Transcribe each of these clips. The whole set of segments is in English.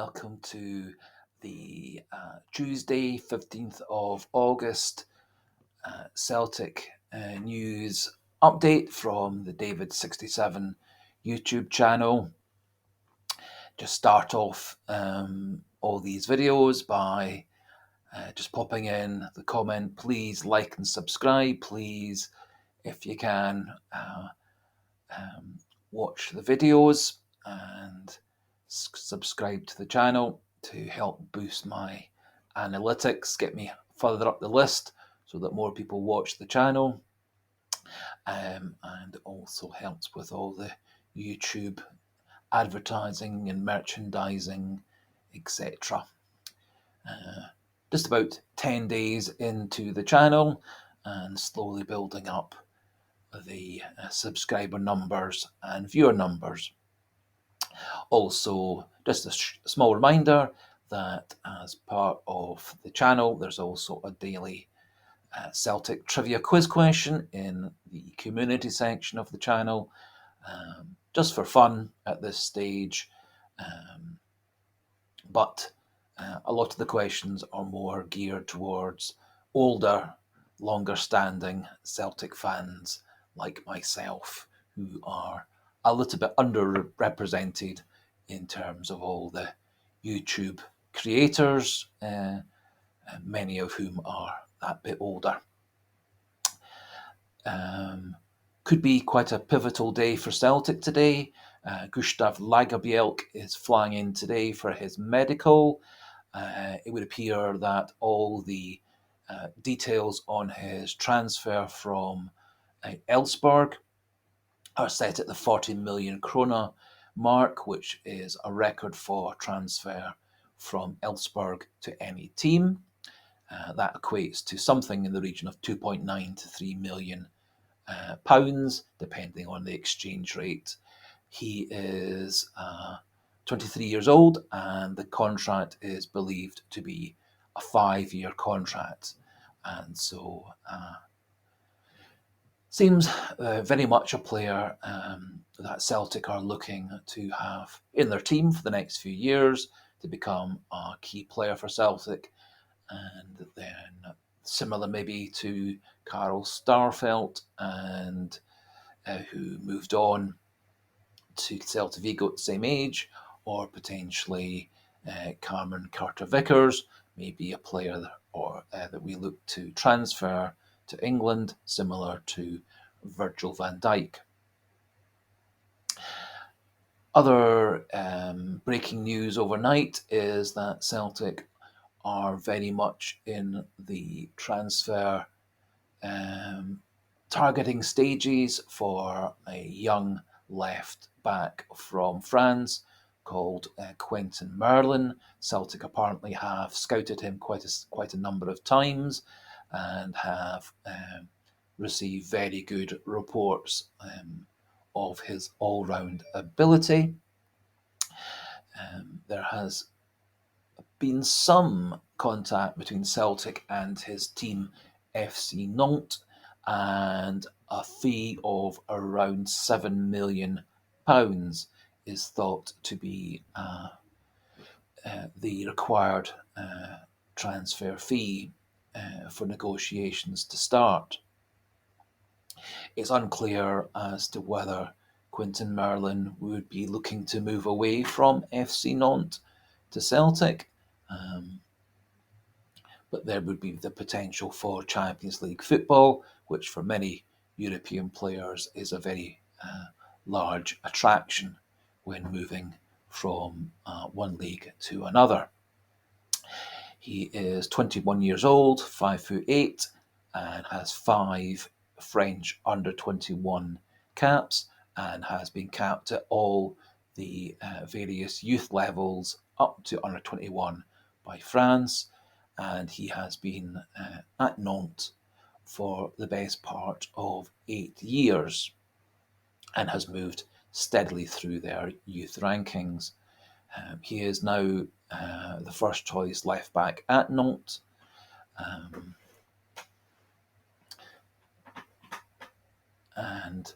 welcome to the Tuesday, 15th of August Celtic news update from the David67 YouTube channel. Just start off all these videos by just popping in the comment, please like and subscribe, please, if you can, watch the videos and subscribe to the channel to help boost my analytics, get me further up the list so that more people watch the channel, and also helps with all the YouTube advertising and merchandising, etc. Just about 10 days into the channel and slowly building up the subscriber numbers and viewer numbers. Also, just a small reminder that as part of the channel, there's also a daily Celtic trivia quiz question in the community section of the channel, just for fun at this stage. But a lot of the questions are more geared towards older, longer standing Celtic fans like myself, who are a little bit underrepresented in terms of all the YouTube creators, many of whom are that bit older. Could be quite a pivotal day for Celtic today. Gustav Lagerbielke is flying in today for his medical. It would appear that all the details on his transfer from Elfsborg are set at the 40 million krona mark, which is a record for transfer from Elfsborg to any team. That equates to something in the region of 2.9 to 3 million pounds, depending on the exchange rate. He is 23 years old, and the contract is believed to be a 5-year contract. And so seems very much a player that Celtic are looking to have in their team for the next few years to become a key player for Celtic. And then similar maybe to Karl Starfelt, and who moved on to Celta Vigo at the same age, or potentially Cameron Carter-Vickers, maybe a player that we look to transfer to England, similar to Virgil van Dijk. Other breaking news overnight is that Celtic are very much in the transfer targeting stages for a young left back from France called Quentin Merlin. Celtic apparently have scouted him quite a number of times and have received very good reports of his all-round ability. There has been some contact between Celtic and his team FC Nantes, and a fee of around £7 million is thought to be the required transfer fee for negotiations to start. It's unclear as to whether Quentin Merlin would be looking to move away from FC Nantes to Celtic, but there would be the potential for Champions League football, which for many European players is a very large attraction when moving from one league to another. He is 21 years old, 5'8", and has 5 French under-21 caps, and has been capped at all the various youth levels up to under-21 by France, and he has been at Nantes for the best part of 8 years and has moved steadily through their youth rankings. He is now the first choice left back at Nantes. And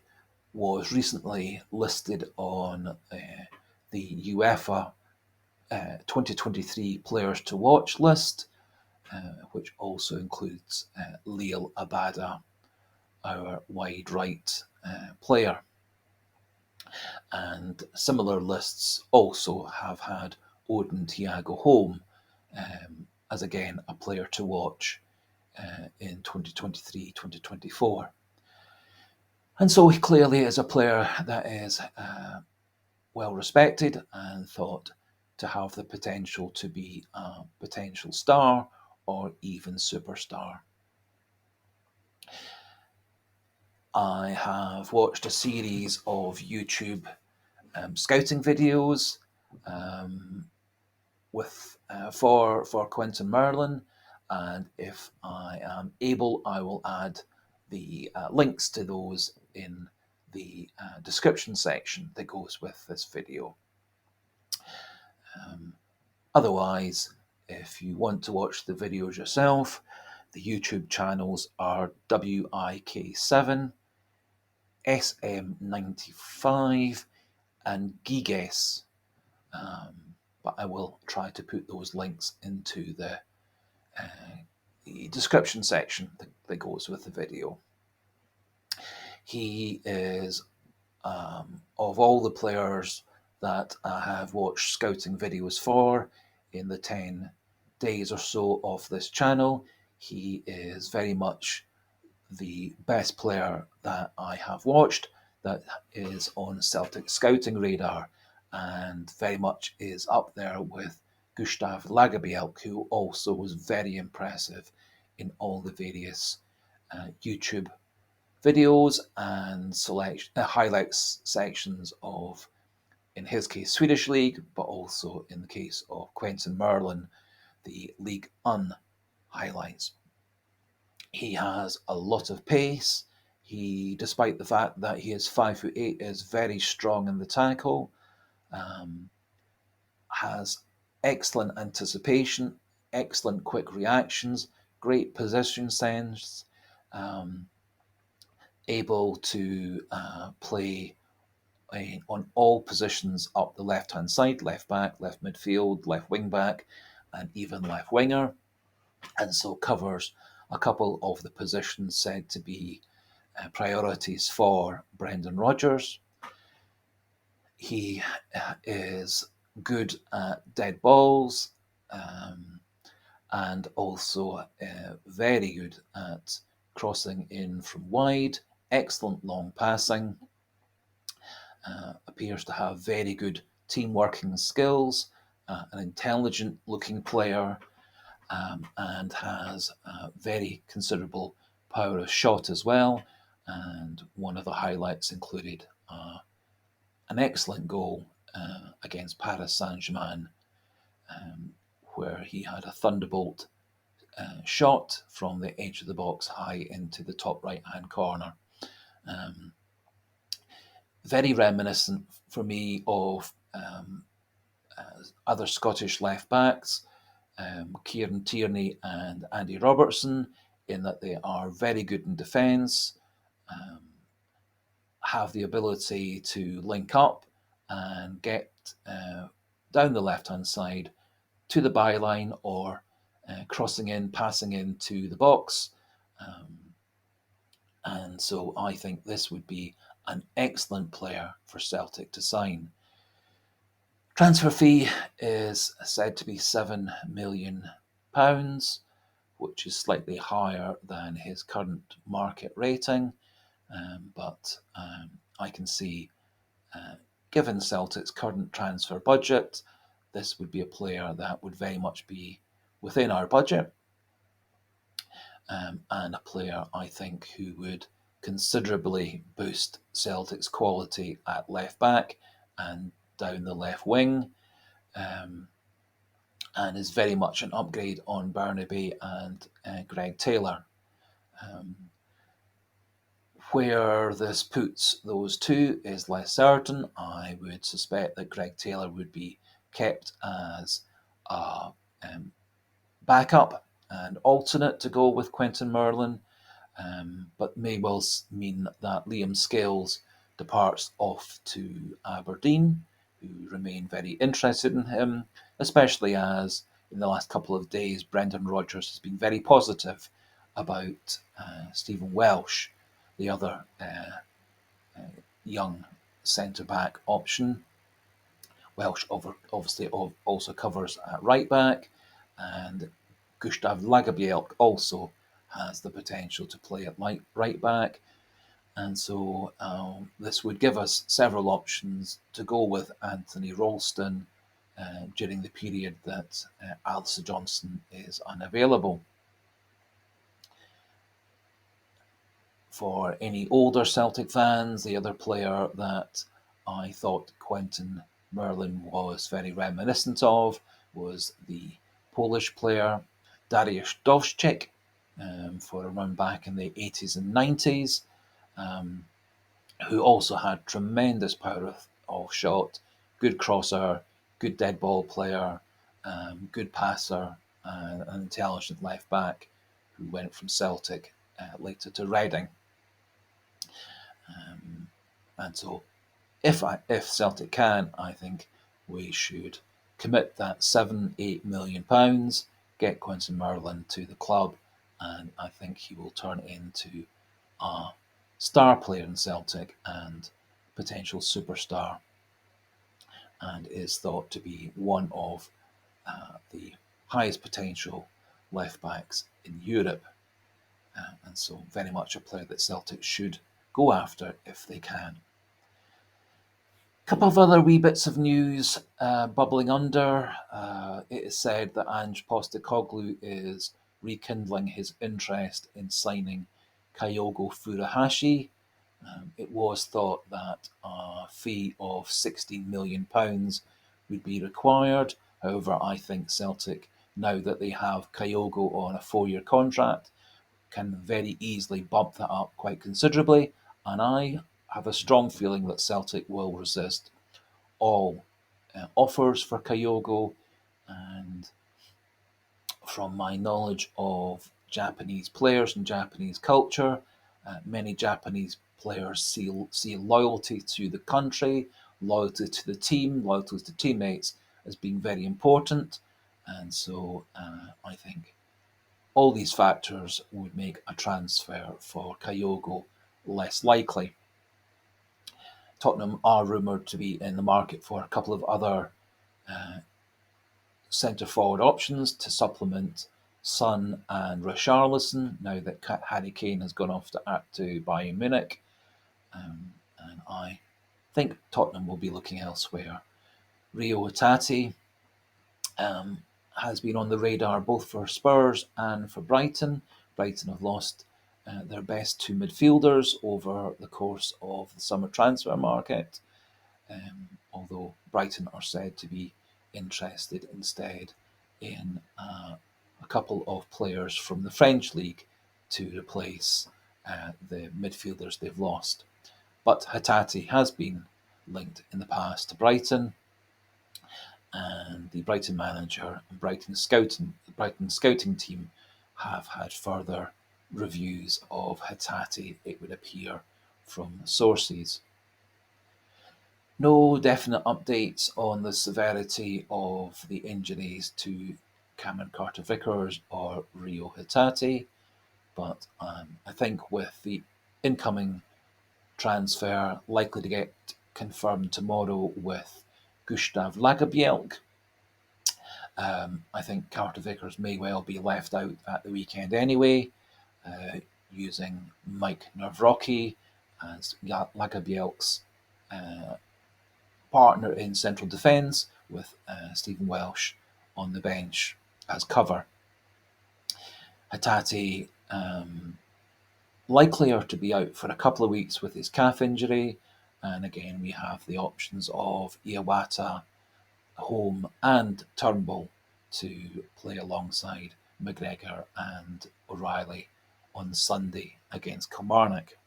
was recently listed on the UEFA 2023 Players to Watch list, which also includes Leal Abada, our wide right player. And similar lists also have had Odin Thiago home as again a player to watch in 2023-2024. And so he clearly is a player that is well respected and thought to have the potential to be a potential star or even superstar. I have watched a series of YouTube scouting videos for Quentin Merlin, and if I am able, I will add the links to those in the description section that goes with this video. Otherwise, if you want to watch the videos yourself, the YouTube channels are WIK7, SM95, and Giges. But I will try to put those links into the description section that goes with the video. He is, of all the players that I have watched scouting videos for in the 10 days or so of this channel, he is very much the best player that I have watched that is on Celtic scouting radar, and very much is up there with Gustav Lagerbielke, who also was very impressive in all the various YouTube videos and highlights sections of, in his case, Swedish League, but also in the case of Quentin Merlin, the League Un highlights. He has a lot of pace. He, despite the fact that he is 5'8", is very strong in the tackle. Has excellent anticipation, excellent quick reactions, great position sense, able to play on all positions up the left-hand side, left back, left midfield, left wing back, and even left winger, and so covers a couple of the positions said to be priorities for Brendan Rodgers. He is good at dead balls, and also very good at crossing in from wide, excellent long passing, appears to have very good team working skills, an intelligent looking player, and has very considerable power of shot as well. And one of the highlights included an excellent goal against Paris Saint-Germain, where he had a thunderbolt shot from the edge of the box high into the top right-hand corner. Very reminiscent for me of other Scottish left-backs, Kieran Tierney and Andy Robertson, in that they are very good in defence, have the ability to link up and get down the left-hand side to the byline or crossing in, passing into the box. And so I think this would be an excellent player for Celtic to sign. Transfer fee is said to be £7 million, which is slightly higher than his current market rating. But I can see, given Celtic's current transfer budget, this would be a player that would very much be within our budget, and a player I think who would considerably boost Celtic's quality at left back and down the left wing, and is very much an upgrade on Barnaby and Greg Taylor. Where this puts those two is less certain. I would suspect that Greg Taylor would be kept as a backup and alternate to go with Quentin Merlin, but may well mean that Liam Scales departs off to Aberdeen, who remain very interested in him, especially as in the last couple of days, Brendan Rodgers has been very positive about Stephen Welsh, the other young centre back option. Welsh obviously also covers at right back, and Gustav Lagerbielke also has the potential to play at right back. And so this would give us several options to go with Anthony Ralston during the period that Alistair Johnson is unavailable. For any older Celtic fans, the other player that I thought Quentin Merlin was very reminiscent of was the Polish player Dariusz Dovczyk, for a run back in the 80s and 90s, who also had tremendous power of shot, good crosser, good dead ball player, good passer, and an intelligent left back who went from Celtic later to Reading. And so, if Celtic can, I think we should commit that £7-8 million, get Quentin Merlin to the club, and I think he will turn into a star player in Celtic and potential superstar, and is thought to be one of the highest potential left backs in Europe, and so very much a player that Celtic should go after if they can. A couple of other wee bits of news bubbling under. It is said that Ange Postecoglou is rekindling his interest in signing Kyogo Furuhashi. It was thought that a fee of £16 million would be required. However, I think Celtic, now that they have Kyogo on a 4-year contract, can very easily bump that up quite considerably. And I have a strong feeling that Celtic will resist all offers for Kyogo. And from my knowledge of Japanese players and Japanese culture, many Japanese players see loyalty to the country, loyalty to the team, loyalty to teammates as being very important. And so I think all these factors would make a transfer for Kyogo less likely. Tottenham are rumoured to be in the market for a couple of other centre-forward options to supplement Son and Richarlison, now that Harry Kane has gone off to Bayern Munich. And I think Tottenham will be looking elsewhere. Rio Hatate has been on the radar both for Spurs and for Brighton. Brighton have lost their best two midfielders over the course of the summer transfer market, although Brighton are said to be interested instead in a couple of players from the French league to replace the midfielders they've lost. But Hatate has been linked in the past to Brighton, and the Brighton manager and Brighton scouting team have had further reviews of Hatate, it would appear from sources. No definite updates on the severity of the injuries to Cameron Carter-Vickers or Rio Hatate, but I think with the incoming transfer likely to get confirmed tomorrow with Gustav Lagerbielke, I think Carter-Vickers may well be left out at the weekend anyway, using Mike Nawrocki as Lagerbielke's partner in central defence, with Stephen Welsh on the bench as cover. Hatate likelier to be out for a couple of weeks with his calf injury, and again we have the options of Iwata, Home and Turnbull to play alongside McGregor and O'Reilly on Sunday against Kilmarnock.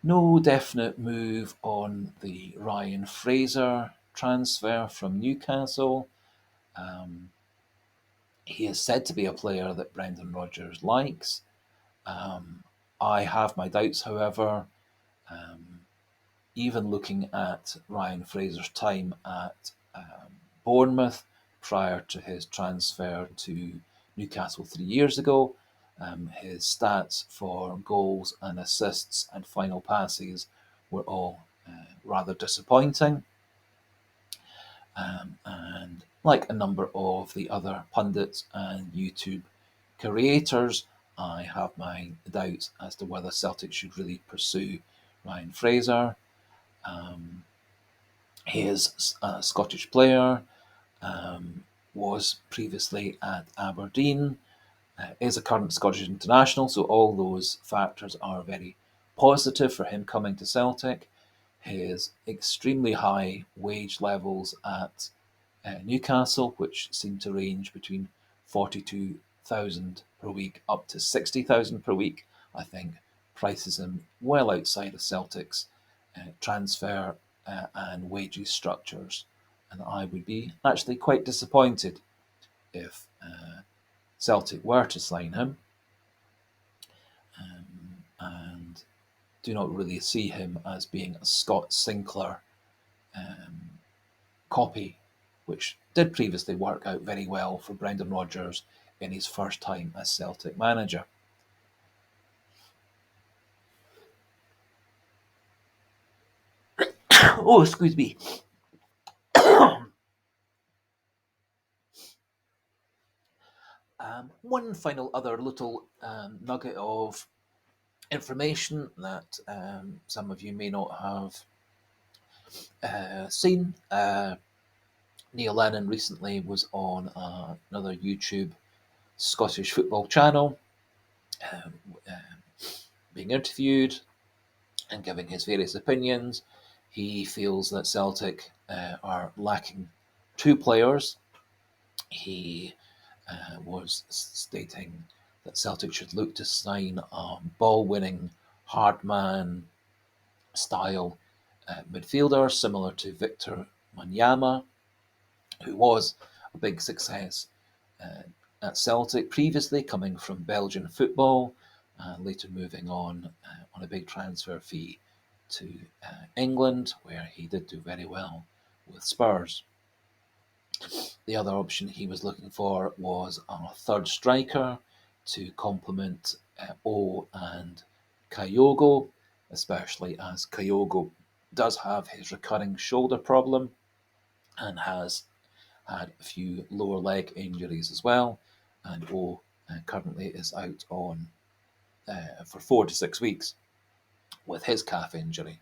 No definite move on the Ryan Fraser transfer from Newcastle. He is said to be a player that Brendan Rodgers likes. I have my doubts, however. even looking at Ryan Fraser's time at Bournemouth prior to his transfer to Newcastle 3 years ago, his stats for goals and assists and final passes were all rather disappointing. And like a number of the other pundits and YouTube creators, I have my doubts as to whether Celtic should really pursue Ryan Fraser. He is a Scottish player, was previously at Aberdeen, is a current Scottish international, so all those factors are very positive for him coming to Celtic. His extremely high wage levels at Newcastle, which seem to range between 42,000 per week up to 60,000 per week, I think prices him well outside of Celtic's transfer and wages structures. And I would be actually quite disappointed if Celtic were to sign him, and do not really see him as being a Scott Sinclair copy, which did previously work out very well for Brendan Rodgers in his first time as Celtic manager. Oh, excuse me. One final other little nugget of information that some of you may not have seen. Neil Lennon recently was on another YouTube Scottish football channel, being interviewed and giving his various opinions. He feels that Celtic are lacking two players. He was stating that Celtic should look to sign a ball-winning, hard-man style midfielder similar to Victor Wanyama, who was a big success at Celtic previously, coming from Belgian football, later moving on a big transfer fee to England, where he did do very well with Spurs. The other option he was looking for was a third striker to complement O and Kyogo, especially as Kyogo does have his recurring shoulder problem and has had a few lower leg injuries as well, and O currently is out on for 4 to 6 weeks with his calf injury,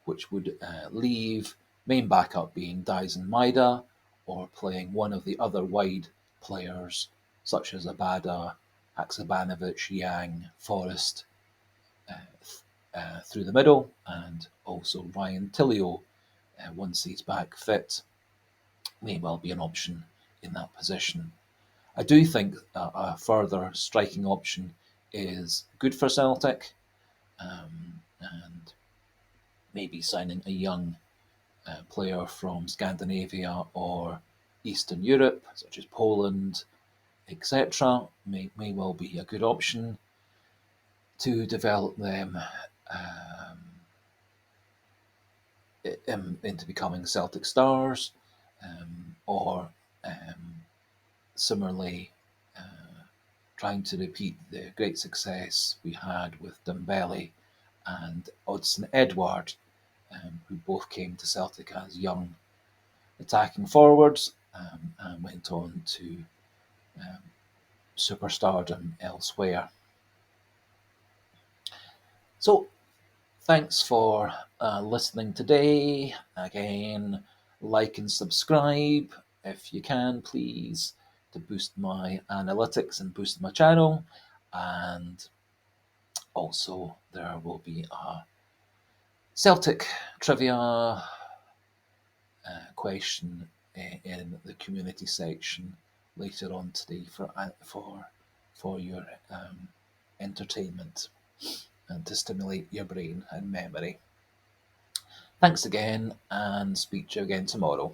which would leave main backup being Dyson Maeda, or playing one of the other wide players such as Abada, Haksabanovic, Yang, Forrest through the middle, and also Ryan Tilio, once he's back fit, may well be an option in that position. I do think a further striking option is good for Celtic, and maybe signing a young player from Scandinavia or Eastern Europe, such as Poland, etc., may well be a good option to develop them into becoming Celtic stars, or similarly trying to repeat the great success we had with Dembele and Odsonne Edouard, who both came to Celtic as young attacking forwards, and went on to superstardom elsewhere. So, thanks for listening today. Again, like and subscribe if you can, please, to boost my analytics and boost my channel. And also, there will be a Celtic trivia question in the community section later on today for your entertainment and to stimulate your brain and memory. Thanks again, and speak to you again tomorrow.